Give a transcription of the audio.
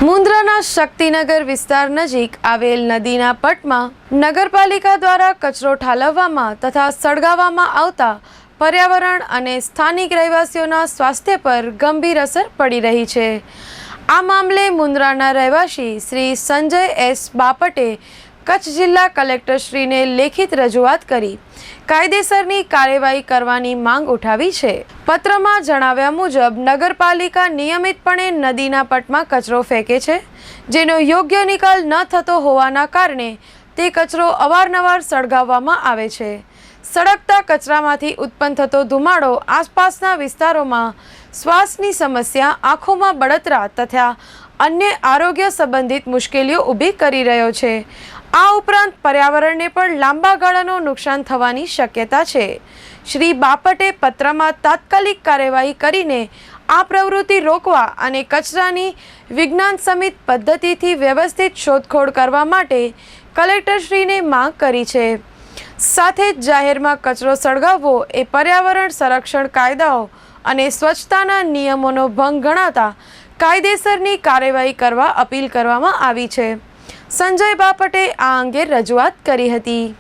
મુન્દ્રાના શક્તિનગર વિસ્તાર નજીક આવેલ નદીના પટમાં નગરપાલિકા દ્વારા કચરો ઠાલવવામાં તથા સળગાવવામાં આવતા પર્યાવરણ અને સ્થાનિક રહેવાસીઓના સ્વાસ્થ્ય પર ગંભીર અસર પડી રહી છે। આ મામલે મુન્દ્રાના રહેવાસી શ્રી સંજય એસ બાપટે કચ્છ જિલ્લા કલેક્ટરશ્રીને લેખિત રજૂઆત કરી કાયદેસરની કાર્યવાહી કરવાની માંગ ઉઠાવી છે। પત્રમાં જણાવ્યા મુજબ નગરપાલિકા નિયમિતપણે નદીના પટમાં કચરો ફેંકે છે, જેનો યોગ્ય નિકાલ ન થતો હોવાના કારણે તે કચરો અવારનવાર સળગાવવામાં આવે છે। સળગતા કચરામાંથી ઉત્પન્ન થતો ધુમાડો આસપાસના વિસ્તારોમાં શ્વાસની સમસ્યા, આંખોમાં બળતરા તથા અન્ય આરોગ્ય સંબંધિત મુશ્કેલીઓ ઊભી કરી રહ્યો છે। આ ઉપરાંત પર્યાવરણને પણ લાંબા ગાળાનું નુકસાન થવાની શક્યતા છે। શ્રી બાપટે પત્રમાં તાત્કાલિક કાર્યવાહી કરીને આ પ્રવૃત્તિ રોકવા અને કચરાની વિજ્ઞાનસમિત પદ્ધતિથી વ્યવસ્થિત શોધખોળ કરવા માટે કલેક્ટરશ્રીને માંગ કરી છે। સાથે જ જાહેરમાં કચરો સળગાવવો એ પર્યાવરણ સંરક્ષણ કાયદાઓ અને સ્વચ્છતાના નિયમોનો ભંગ ગણાતા કાયદેસરની કાર્યવાહી કરવા અપીલ કરવામાં આવી છે। સંજય બાપટે આ અંગે રજૂઆત કરી હતી।